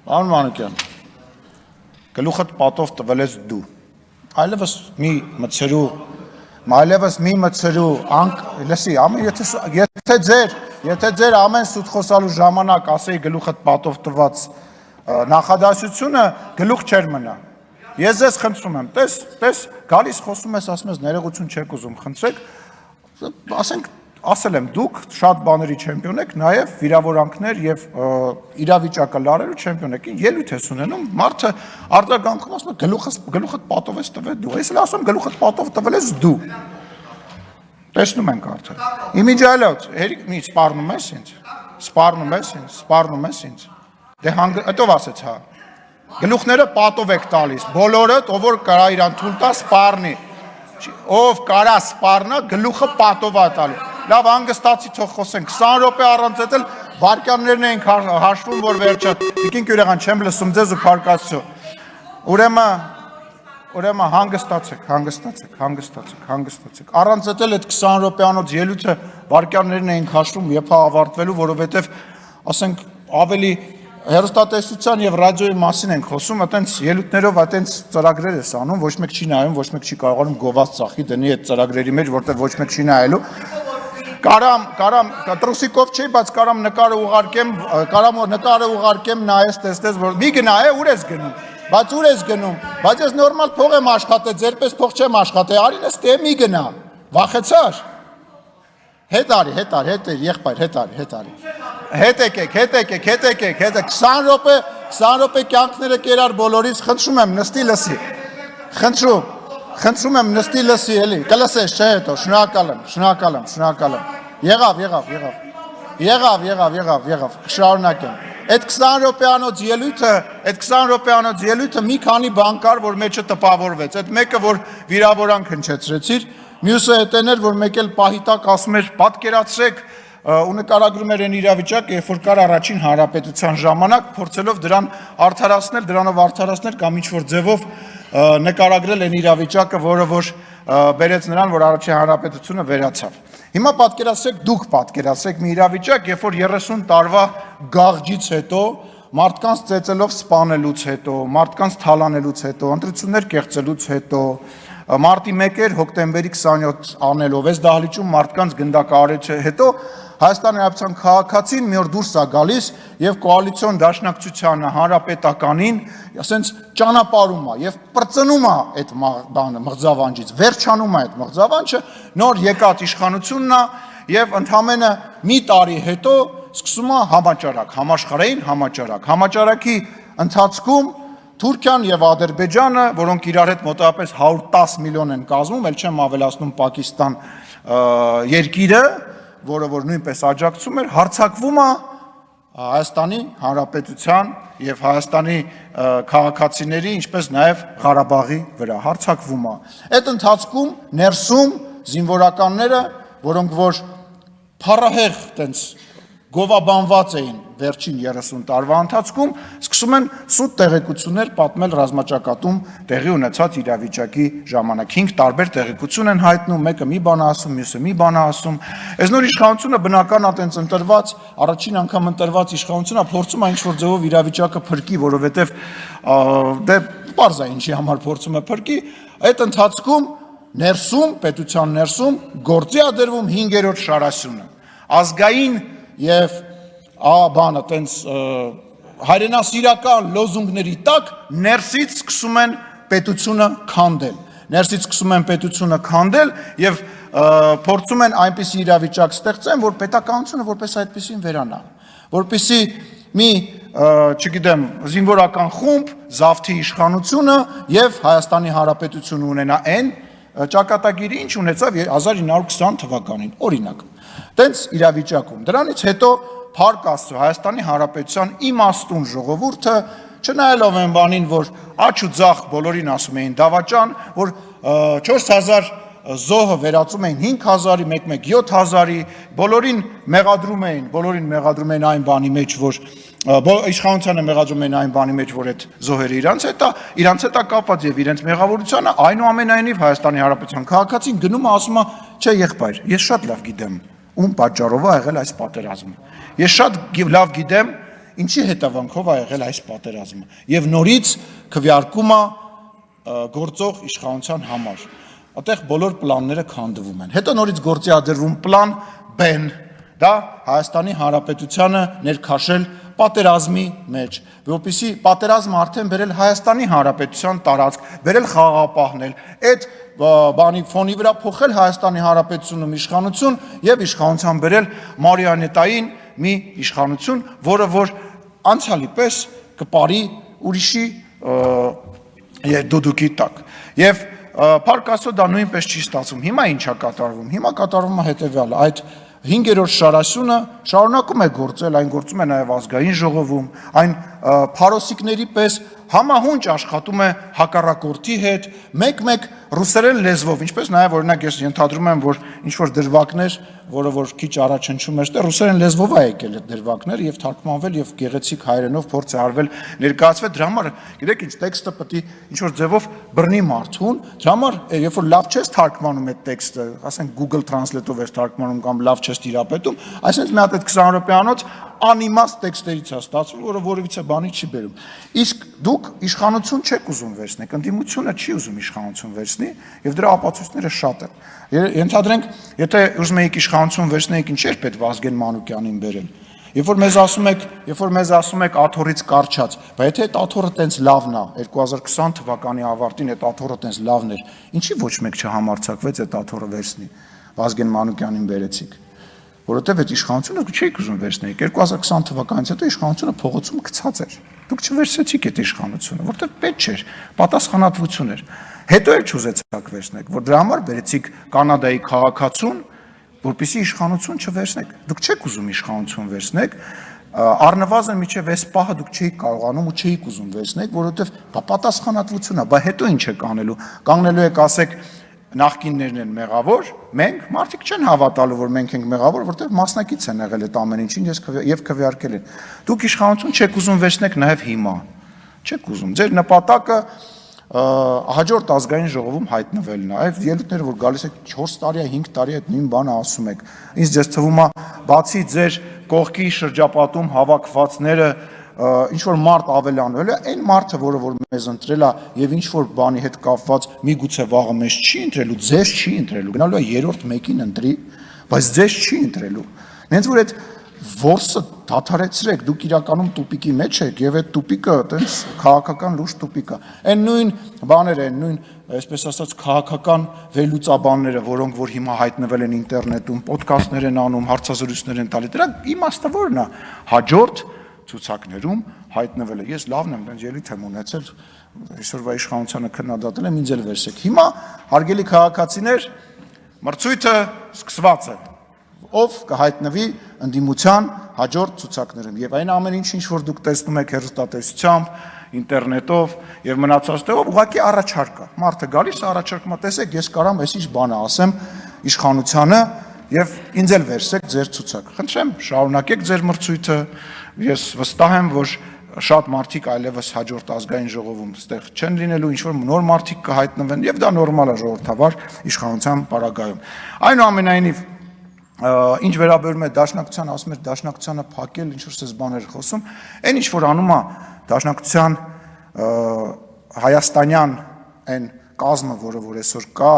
Պարոն Մանուկյան, գլուխդ պատով տվել ես դու, այլևս մի մտցրու, լսի, եթե ձեր ամեն սուտ խոսալու ժամանակ ասեի գլուխդ պատով տված նախադասությունը գլուխ չեր մնա, ես ձեզ խնդրում եմ, տես, գալիս խոսում ես, ասում ես ներողություն չեք ուզում, խնդրեք, ասենք, ասել եմ, դուք շատ բաների չեմպիոն եք, նաև վիրավորանքներ և իրավիճակը լարելու չեմպիոն եք, ելույթ ես ունենում, մարդը արձագանքում ասում է գլուխդ պատով ես տվել դու, ես էլ ասում գլուխդ պատով տվել ես դու, տեսնում ենք արդեն, իմիջայլոց, սպառնում ես ինձ, դե հետով ասեց հա, գլուխները պատով եք տալիս, բոլորըդ, ով որ կարա իրան թույլ տա սպառնի, ով կարա սպառնա, գլուխը պատով ա տալի, լավ հանգստացի թող խոսենք, 20 րոպե առանց էլ վարկյաններն էինք հաշվում, որ վերջը, տիկին Կյուրեղան, չեմ լսում ձեզ ու փառկացու, ուրեմն հանգստացեք, առանց էլ այդ 20 րոպեանոց ելույթը վարկյաններն էինք հաշվում, եփա ավարտվելու, որովհետև, ասենք, ավելի հեռուստատեսության և ռադիոյի մասին ենք խոսում, այտենց ելույթներով այտենց ծրագրեր ես անում, ոչ մեկ չի նայում, ոչ մեկ չի կարողանում գովաց ծախի դնի այդ ծրագրերի մեջ, որտեղ ոչ մեկ չի նայելու, կարամ տրուսիկով չի, բայց կարամ նկարը ուղարկեմ նայես տեսնես, որ մի գնա է, ուր ես գնում, բայց ես նորմալ փող եմ աշխատել, ձերպես փող չեմ աշխատել, արին ես տե մի գնա, վախեցար, հետ արի, եղբայր, հետ եկեք, 20 րոպե կյանքները կերար բոլորից, խնդրում եմ նստի լսի, խնդրում եմ նստի լսի, էլի, կլսես չէ հետո, շնորհակալ եմ, եղավ, շարունակեմ, այդ 20 րոպեանոց ելույթը մի քանի բան կար, որ մեջը տպավորվեց, այդ մեկը, որ վիրավորանք հնչեցրեցիր, մյուսը էտեն էր, որ մեկ էլ պահի տակ ասում էր պատկերացրեք ու նկարագրում էր այն իրավիճակ, երբ որ կար առաջին հանրապետության ժամանակ, փորձելով դրանով արդարացնել կամ ինչ-որ ձևով նկարագրել այն իրավիճակը, որը որ բերեց նրան, որ առաջին հանրապետությունը վերացավ։ Հիմա դուք պատկերացրեք մի իրավիճակ, երբ որ 30 տարվա գաղջից հետո, մարդկանց ծեծելով սպանելուց հետո, մարդկանց թալանելուց հետո, ընտրություններ կեղծելուց հետո, մարտի 1 հոկտեմբերի 27 անելով, այս դահլիճում մարդկանց գնդակահարից հետո Հայաստանի Հանրապետության քաղաքացին մի օր դուրս է գալիս եւ կոալիցիոն դաշնակցությանը հանրապետականին, ասենց ճանապարհում է եւ պրծնում է այդ բանը մղձավանջից, վերջանում է այդ մղձավանջը, նոր եկած իշխանությունն է եւ ընդամենը մի տարի հետո սկսում է համաճարակ, համաշխարհային համաճարակի ընթացքում Թուրքիան եւ Ադրբեջանը, որոնք իրար հետ մոտավորապես 110 միլիոն են կազմում, ել չեմ ավելացնում Պակիստան երկիրը, որը որ նույնպես աջակցում էր, հարձակվում է Հայաստանի Հանրապետության եւ Հայաստանի քաղաքացիների, ինչպես նաեւ Ղարաբաղի վրա հարձակվում է։ Այդ ընթացքում ներսում զինվորականները, որոնք որ փառահեղ տենց գովաբանված էին վերջին 30 տարվա ընթացքում, սկսում են սուտ տեղեկություններ պատմել ռազմաճակատում տեղի ունեցած իրավիճակի ժամանակ։ 5 տարբեր տեղեկություն են հայտնում, մեկը մի բան ասում, մյուսը մի բան ասում։ Այս նոր իշխանությունը բնական է տենց ընտրված, առաջին անգամ ընտրված իշխանությունը փորձում է ինչ-որ ձևով իրավիճակը փրկի, որովհետև դե պարզ է ինչի համար փորձում է փրկի։ Այդ ընթացքում ներսում, պետության ներսում գործի է դրվում 5-րդ շարասյունը։ Ազգային եւ բանը տենց հայրենասիրական լոզունգների տակ ներսից սկսում են պետությունը քանդել եւ փորձում են այնպիսի իրավիճակ ստեղծեն, որ պետականությունը որպես այդպեսին վերանա, որպեսի մի, չգիտեմ, զինվորական խումբ, զավթի իշխանությունը եւ Հայաստանի Հանրապետությունը ունենա այն ճակատագիրը, ինչ ունեցավ 1920 թվականին, օրինակ։ Տենց իրավիճակում։ Դրանից հետո Փառք Աստծո Հայաստանի Հանրապետության իմաստուն ժողովուրդը, չնայելով այն բանին, որ աչ ու ձախ բոլորին ասում էին դավաճան, որ 4000 զոհը վերածում էին 5000-ի, մեկ 7000-ի, բոլորին մեղադրում էին այն բանի մեջ, որ իշխանությանը մեղադրում էին այն բանի մեջ, որ այդ զոհերը իրանց հետ է կապված եւ իրենց մեղավորությունը, այնուամենայնիվ Հայաստանի Հանրապետության քաղաքացին գնում է ասում է, չէ եղբայր, ես շատ լավ գիտեմ ում պատճառով է եղել այս պատերազմը։ Ես շատ լավ գիտեմ ինչի հետևանքով ա եղել այս պատերազմը եւ նորից քվեարկում է գործող իշխանության համար այդտեղ բոլոր պլանները քանդվում են հետո նորից գործի ա դրվում պլան B-ն դա Հայաստանի Հանրապետությանը ներքաշել պատերազմի մեջ որպեսզի պատերազմը արդեն բերել Հայաստանի Հանրապետության տարածք բերել խաղաղապահնել այդ բանի ֆոնի վրա փոխել Հայաստանի Հանրապետությունում իշխանություն եւ իշխանության բերել մարիոնետային մի իշխանություն, որը որ անցյալի պես կպարի ուրիշի դուդուկի տակ։ Եվ փառք Աստծո դա նույնպես չի ստացվում։ Հիմա ինչա կատարվում։ Հիմա կատարվում է հետեւյալը, այդ 5-րդ շարասյունը շարունակում է գործել, այն գործում է նաև ազգային ժողովում, այն փարոսիկների պես համահունչ աշխատում է հակառակորդի հետ, մեկ-մեկ ռուսերեն լեզվով, ինչպես նաև օրինակ ես ենթադրում եմ, որ ինչ-որ դրվագներ, որը որ քիչ առաջ հնչում էր, ռուսերեն լեզվով է եկել այդ դրվագները եւ թարգմանվել եւ գեղեցիկ հայերենով փորձ է արվել ներկայացվել, դրա համար գիտեք ինչ տեքստը պետք է ինչ-որ ձևով բռնի մարդուն, դրա համար երբ որ լավ չես թարգմանում այդ տեքստը, ասենք Google Translate-ով ես թարգմանում կամ լավ չես տիրապետում, այսինքն մի հատ այդ 20 րոպեանոց անիմաստ տեքստերից է ստացվում, որը որևիցե բանի չի բերում։ Իսկ դուք իշխանություն չեք ուզում վերցնեք, ընդդիմությունը չի ուզում իշխանություն վերցնի, եւ դրա ապացույցները շատ են։ Ենթադրենք, եթե ուզում եք իշխանություն վերցնեիք, ինչ էր պետք Վազգեն Մանուկյանին բերել։ Երբ որ մեզ ասում եք աթոռից կարճած, բայց եթե այդ աթոռը տենց լավն է, 2020 թվականի ավարտին այդ աթոռը տենց լավն էր, ինչի ոչ մեկ չհամարցակվեց այդ աթոռը վերցնի։ Վազգեն Մանուկյանին բերեցիք։ Որովհետև այդ իշխանությունը դուք չէիք ուզում վերցնեիք 2020 թվականից հետո իշխանությունը փողոցում գցած էր դուք չվերցեցիք այդ իշխանությունը որովհետև պետք չէր պատասխանատվություն էր հետո էլ չուզեցաք վերցնեք որ դրա համար բերեցիք կանադայի քաղաքացուն որպեսզի իշխանություն չվերցնեք դուք չեք ուզում իշխանություն վերցնեք առնվազն միջև այս պահը դուք չէիք կարողանում ու չէիք ուզում վերցնեք որովհետև պատասխանատվություն է բայց հետո ինչ եք անելու կանգնելու եք ասեք նախկիններն են մեղավոր, մենք մարդիկ չեն հավատալու, որ մենք ենք մեղավոր, որտեղ մասնակից են եղել այդ ամեն ինչին եւ քվեարկել են։ Դուք իշխանություն չեք ուզում վերցնեք նաեւ հիմա։ Չեք ուզում։ Ձեր նպատակը հաջորդ ազգային ժողովում հայտնվելն է։ Այդ ելույթները, որ գալիս եք 4 տարի, 5 տարի այդ նույն բանը ասում եք։ Ինձ ձեզ թվում է, բացի ձեր կողքի շրջապատում հավաքվածները ինչ որ մարդ ավելանվել է, այն մարդը, որը որ մեզ ընտրել է եւ ինչ որ բանի հետ կապված միգուցե վաղը մեզ չի ընտրելու, ձեզ չի ընտրելու, գնալու է երրորդ մեկին ընտրի, բայց ձեզ չի ընտրելու։ Նենց որ այդ որսը դադարեցրեք, դուք իրականում տուպիկի մեջ եք եւ այդ տուպիկը այտենց քաղաքական լուրջ տուպիկ է։ Այն նույն բաները, այն նույն, այսպես ասած, քաղաքական վերլուծաբանները, որոնք որ հիմա հայտնվել են ինտերնետում, ոդքասթներ են անում, հարցազրույցներ են տալի, դրա իմաստը ո՞րն է։ Հաջորդ ցուցակներում հայտնվել է։ Ես լավն եմ, դեռ ելույթ եմ ունեցել, այսօրվա իշխանությանը քննադատել եմ, ինձ էլ վերսեք։ Հիմա հարգելի քաղաքացիներ, մրցույթը սկսված է։ Ով կհայտնվի ընդդիմության հաջորդ ցուցակներում եւ այն ամեն ինչ որ դուք տեսնում եք հեռուստատեսությամբ, ինտերնետով եւ մնացածով ուղղակի առաջարկ է։ Մարդը գալիս է առաջարկում է, տեսեք, ես կարամ այսինչ բանը ասեմ իշխանությանը եւ ինձ էլ վերսեք ձեր ցուցակ։ Խնդրեմ, շարունակեք ձեր մրցույթը։ Ես վստահ եմ, որ շատ մարդիկ այլևս հաջորդ ազգային ժողովում ստեղ չեն լինելու, ինչ որ նոր մարդիկ կհայտնվեն եւ դա նորմալ է ժողովրդավար իշխանության պարագայում։ Այնուամենայնիվ ինչ վերաբերում է դաշնակցության, ասում էր դաշնակցությանը փակել, ինչ որ սես բաներ խոսում, այն ինչ որ անում է դաշնակցության հայաստանյան այն կազմը, որը որ այսօր կա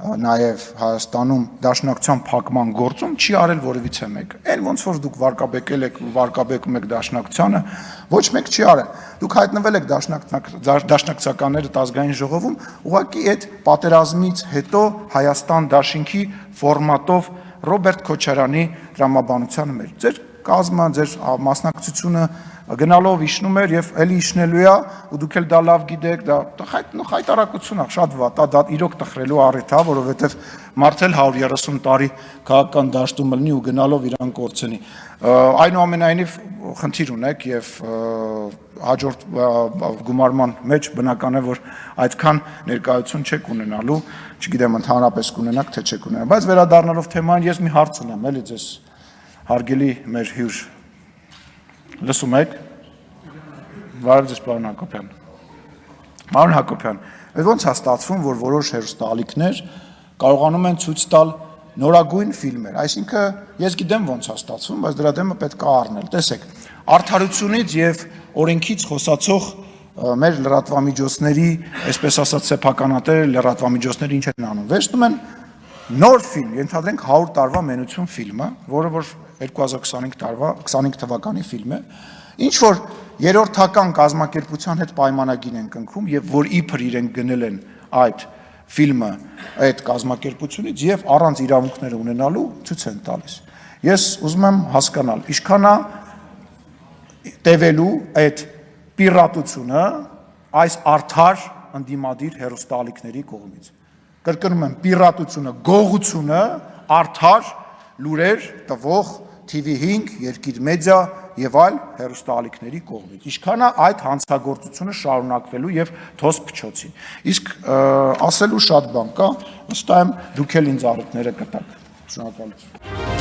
նաև Հայաստանում դաշնակցության փակման գործում չի արել որևիցե մեկ։ Այն ոնց որ դուք վարկաբեկել եք, վարկաբեկում եք դաշնակցությանը, ոչ մեկ չի արել։ Դուք հայտնվել եք դաշնակցականները ազգային ժողովում, ուղղակի այդ պատերազմից հետո Հայաստան դաշինքի ֆորմատով Ռոբերտ Քոչարյանի դրամաբանության մեջ։ Ձեր կազմը, ձեր մասնակցությունը գնալով իջնում էր եւ էլի իջնելու է ու դուք էլ դա լավ գիտեք, դա խայտարակություն է, շատ վատ է, դա իրոք տխրելու առիթ է, որովհետեւ մարդը 130 տարի քաղաքական դաշտում լինի ու գնալով իրան կորցնի։ Այնուամենայնիվ խնդիր ունեք եւ հաջորդ գումարման մեջ բնական է, որ այդքան ներկայություն չեք ունենալու, չգիտեմ ընդհանրապես կունենաք թե չեք ունենա, բայց վերադառնալով թեման ես մի հարց ունեմ, էլի ձեզ հարգելի մեր հյուր լսում եք։ Բարև ձեզ, պարոն Հակոբյան։ Պարոն Հակոբյան, ոնց է ստացվում, որ որոշ հեռուստաալիքներ կարողանում են ցույց տալ նորագույն ֆիլմեր, այսինքն ես գիտեմ ոնց է ստացվում, բայց դրա դեմը պետք է առնել։ Տեսեք, արդարությունից եւ օրենքից խոսացող մեր լրատվամիջոցների, այսպես ասած, սեփականատեր լրատվամիջոցները ինչ են անում։ Վերցնում են նոր ֆիլմ, ենթադրենք 100 տարվա մենություն ֆիլմը, որը որ 2025 թվականի ֆիլմ է, ինչ որ երրորդական կազմակերպության հետ պայմանագիր են կնքում եւ որ իբր իրենք գնել են այդ ֆիլմը այդ կազմակերպությունից եւ առանց իրավունքները ունենալու ցույց են տալիս։ Ես ուզում եմ հասկանալ, ինչքան է տևելու այդ պիրատությունը այս արդար ընդդիմադիր հեռուստաալիքների կողմից։ Կրկնում եմ, պիրատությունը, գողությունը արդար լուրեր տվող TV5, Երկիր մեդիա եւ այլ հեռուստաալիքների կողմից։ Ինչքան է այդ հանցագործությունը շարունակվելու եւ թոս փչոցին։ Իսկ ասելու շատ բան կա, վստահ եմ դուք էլ ինձ առիթները կտաք։ Շնորհակալություն։